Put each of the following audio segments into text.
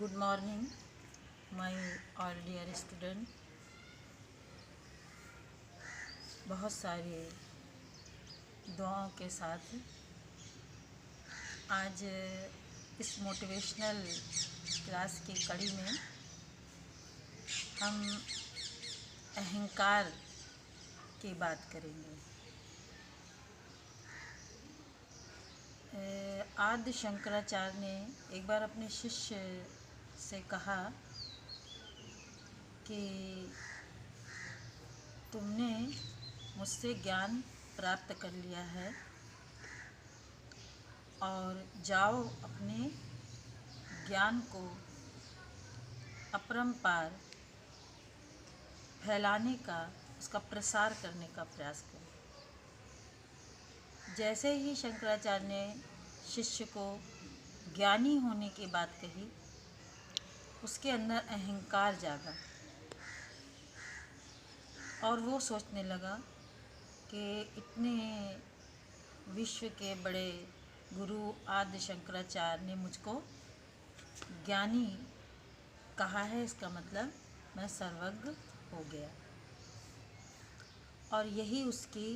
Good morning, my all dear student। बहुत सारे दुआओं के साथ आज इस मोटिवेशनल क्लास की कड़ी में हम अहंकार की बात करेंगे। आदि शंकराचार्य ने एक बार अपने शिष्य से कहा कि तुमने मुझसे ज्ञान प्राप्त कर लिया है और जाओ अपने ज्ञान को अपरंपार फैलाने का, उसका प्रसार करने का प्रयास करो। जैसे ही शंकराचार्य ने शिष्य को ज्ञानी होने की बात कही, उसके अंदर अहंकार जागा और वो सोचने लगा कि इतने विश्व के बड़े गुरु आदि शंकराचार्य ने मुझको ज्ञानी कहा है, इसका मतलब मैं सर्वज्ञ हो गया। और यही उसकी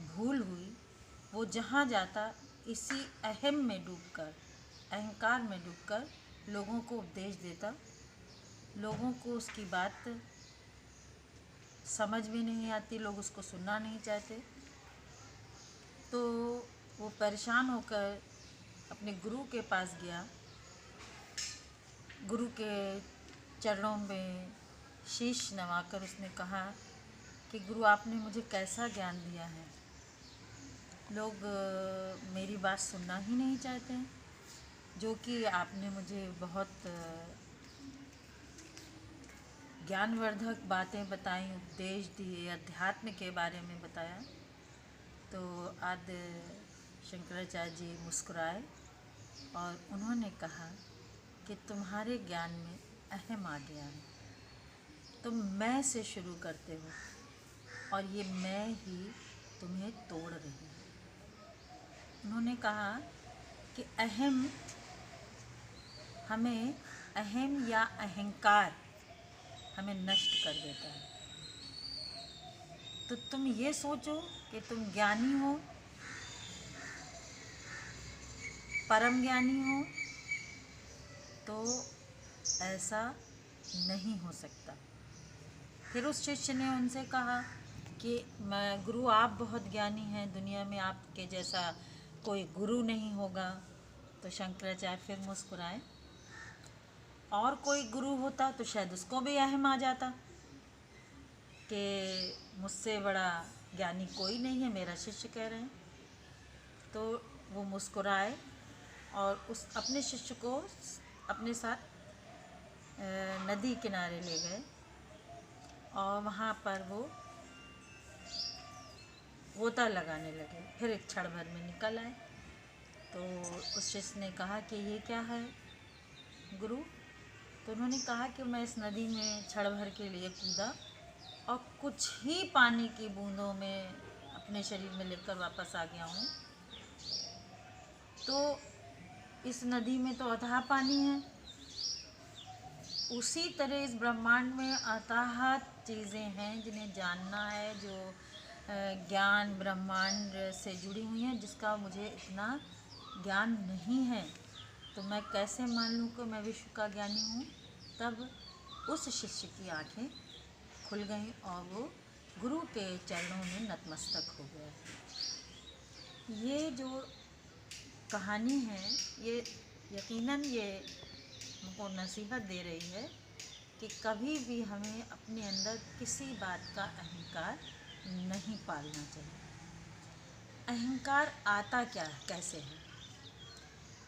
भूल हुई। वो जहाँ जाता इसी अहम में डूबकर, अहंकार में डूबकर लोगों को उपदेश देता। लोगों को उसकी बात समझ में नहीं आती, लोग उसको सुनना नहीं चाहते। तो वो परेशान होकर अपने गुरु के पास गया। गुरु के चरणों में शीश नवाकर उसने कहा कि गुरु, आपने मुझे कैसा ज्ञान दिया है। लोग मेरी बात सुनना ही नहीं चाहते हैं, जो कि आपने मुझे बहुत ज्ञानवर्धक बातें बताई, उपदेश दिए, अध्यात्म के बारे में बताया। तो आदि शंकराचार्य जी मुस्कुराए और उन्होंने कहा कि तुम्हारे ज्ञान में अहम आ गया है, तुम मैं से शुरू करते हो और ये मैं ही तुम्हें तोड़ रही है। उन्होंने कहा कि अहम या अहंकार हमें नष्ट कर देता है। तो तुम ये सोचो कि तुम ज्ञानी हो, परम ज्ञानी हो, तो ऐसा नहीं हो सकता। फिर उस शिष्य ने उनसे कहा कि मैं गुरु, आप बहुत ज्ञानी हैं, दुनिया में आपके जैसा कोई गुरु नहीं होगा। तो शंकराचार्य फिर मुस्कुराए। और कोई गुरु होता तो शायद उसको भी अहम आ जाता कि मुझसे बड़ा ज्ञानी कोई नहीं है, मेरा शिष्य कह रहे हैं। तो वो मुस्कुराए और उस अपने शिष्य को अपने साथ नदी किनारे ले गए और वहाँ पर वो गोता लगाने लगे। फिर एक क्षण भर में निकल आए। तो उस शिष्य ने कहा कि ये क्या है गुरु? तो उन्होंने कहा कि मैं इस नदी में क्षण भर के लिए कूदा और कुछ ही पानी की बूंदों में अपने शरीर में लेकर वापस आ गया हूँ। तो इस नदी में तो अथाह पानी है, उसी तरह इस ब्रह्मांड में अथाह चीज़ें हैं जिन्हें जानना है, जो ज्ञान ब्रह्मांड से जुड़ी हुई हैं, जिसका मुझे इतना ज्ञान नहीं है। तो मैं कैसे मान लूँ कि मैं विश्व का ज्ञानी हूँ? तब उस शिष्य की आंखें खुल गईं और वो गुरु के चरणों में नतमस्तक हो गया। ये जो कहानी है, ये यकीनन ये हमको नसीहत दे रही है कि कभी भी हमें अपने अंदर किसी बात का अहंकार नहीं पालना चाहिए। अहंकार आता क्या है, कैसे है?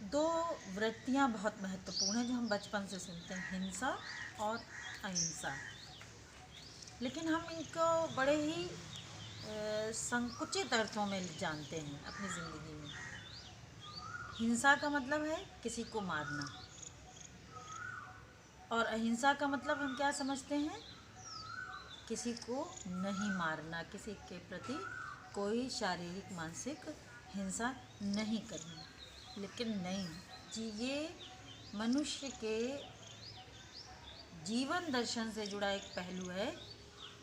दो वृत्तियाँ बहुत महत्वपूर्ण हैं जो हम बचपन से सुनते हैं, हिंसा और अहिंसा। लेकिन हम इनको बड़े ही संकुचित अर्थों में जानते हैं अपनी ज़िंदगी में। हिंसा का मतलब है किसी को मारना, और अहिंसा का मतलब हम क्या समझते हैं? किसी को नहीं मारना, किसी के प्रति कोई शारीरिक मानसिक हिंसा नहीं करना। लेकिन नहीं जी, ये मनुष्य के जीवन दर्शन से जुड़ा एक पहलू है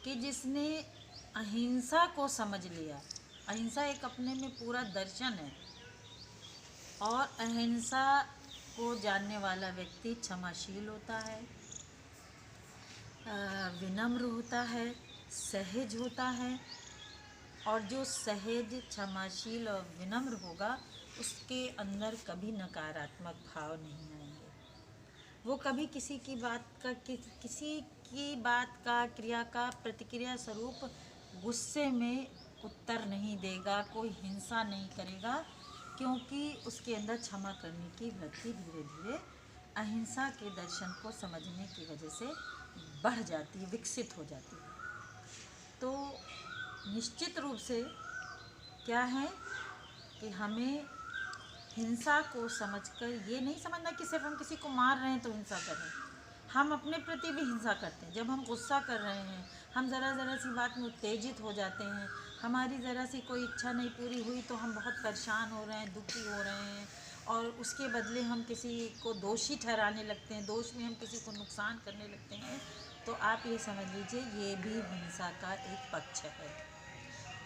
कि जिसने अहिंसा को समझ लिया। अहिंसा एक अपने में पूरा दर्शन है, और अहिंसा को जानने वाला व्यक्ति क्षमाशील होता है, विनम्र होता है, सहज होता है। और जो सहज, क्षमाशील और विनम्र होगा, उसके अंदर कभी नकारात्मक भाव नहीं आएंगे। वो कभी किसी की बात का, क्रिया का प्रतिक्रिया स्वरूप गुस्से में उत्तर नहीं देगा, कोई हिंसा नहीं करेगा, क्योंकि उसके अंदर क्षमा करने की वृत्ति धीरे धीरे अहिंसा के दर्शन को समझने की वजह से बढ़ जाती है, विकसित हो जाती है। तो निश्चित रूप से क्या है कि हमें हिंसा को समझकर ये नहीं समझना कि सिर्फ हम किसी को मार रहे हैं तो हिंसा कर रहे हैं। हम अपने प्रति भी हिंसा करते हैं। जब हम गुस्सा कर रहे हैं, हम ज़रा सी बात में उत्तेजित हो जाते हैं, हमारी ज़रा सी कोई इच्छा नहीं पूरी हुई तो हम बहुत परेशान हो रहे हैं, दुखी हो रहे हैं, और उसके बदले हम किसी को दोषी ठहराने लगते हैं, दोष में हम किसी को नुकसान करने लगते हैं। तो आप ये समझ लीजिए, ये भी हिंसा का एक पक्ष है।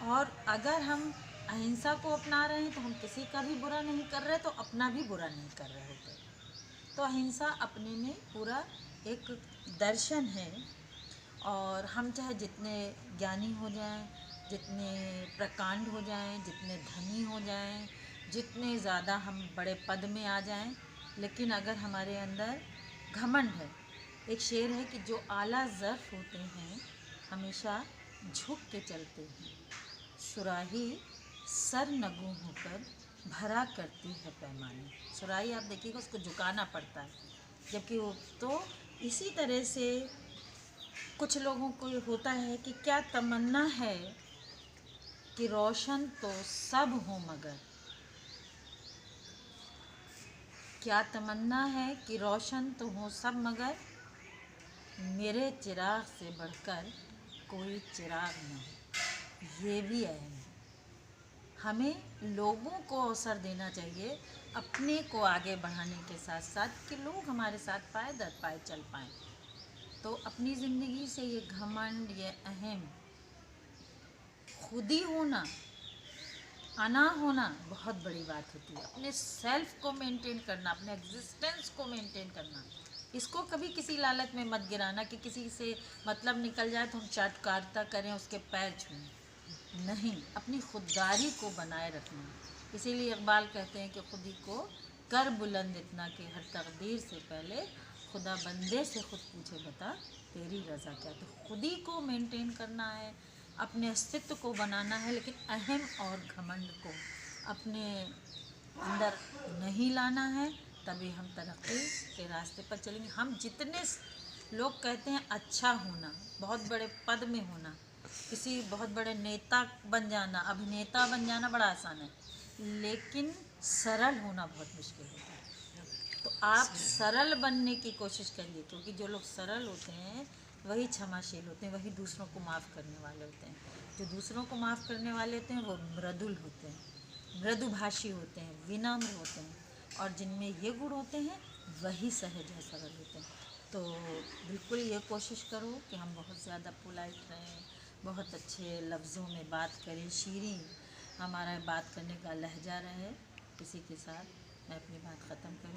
और अगर हम अहिंसा को अपना रहे हैं तो हम किसी का भी बुरा नहीं कर रहे, तो अपना भी बुरा नहीं कर रहे होते। तो अहिंसा अपने में पूरा एक दर्शन है। और हम चाहे जितने ज्ञानी हो जाएं, जितने प्रकांड हो जाएं, जितने धनी हो जाएं, जितने ज़्यादा हम बड़े पद में आ जाएं, लेकिन अगर हमारे अंदर घमंड है, एक शेर है कि जो आला ज़र्फ होते हैं हमेशा झुक के चलते हैं, सुराही सर नगु होकर भरा करती है पैमाने। सुराही आप देखिएगा, उसको झुकाना पड़ता है, जबकि वो तो इसी तरह से कुछ लोगों को ये होता है कि क्या तमन्ना है कि रोशन तो सब हो, मगर क्या तमन्ना है कि रोशन तो हो सब, मगर मेरे चिराग से बढ़कर कोई चिराग न हो। ये भी अहम है। हमें लोगों को अवसर देना चाहिए अपने को आगे बढ़ाने के साथ साथ, कि लोग हमारे साथ पाए दर पाए चल पाएँ। तो अपनी ज़िंदगी से ये घमंड, ये अहम, खुदी होना, अना होना बहुत बड़ी बात होती है। अपने सेल्फ को मेंटेन करना, अपने एग्जिस्टेंस को मेंटेन करना, इसको कभी किसी लालच में मत गिराना कि किसी से मतलब निकल जाए तो हम चाटुकारिता करें, उसके पैर छूएं। नहीं, अपनी खुददारी को बनाए रखना। इसीलिए इकबाल कहते हैं कि खुदी को कर बुलंद इतना कि हर तकदीर से पहले खुदा बंदे से खुद पूछे, बता तेरी रज़ा क्या। तो खुदी को मेंटेन करना है, अपने अस्तित्व को बनाना है, लेकिन अहम और घमंड को अपने अंदर नहीं लाना है। तभी हम तरक्की के रास्ते पर चलेंगे। हम जितने लोग कहते हैं अच्छा होना, बहुत बड़े पद में होना, किसी बहुत बड़े नेता बन जाना, अभिनेता बन जाना बड़ा आसान है, लेकिन सरल होना बहुत मुश्किल होता है। तो आप सरल बनने की कोशिश करिए, क्योंकि जो लोग सरल होते हैं वही क्षमाशील होते हैं, वही दूसरों को माफ़ करने वाले होते हैं। जो दूसरों को माफ़ करने वाले होते हैं वो मृदुल होते हैं, मृदुभाषी होते हैं, विनम्र होते हैं, और जिनमें ये गुण होते हैं वही सहज और सरल होते हैं। तो बिल्कुल ये कोशिश करो कि हम बहुत ज़्यादा पोलाइट रहें, बहुत अच्छे लफ्ज़ों में बात करें, शीरीं हमारा बात करने का लहजा रहे। इसी के साथ मैं अपनी बात ख़त्म करूँ।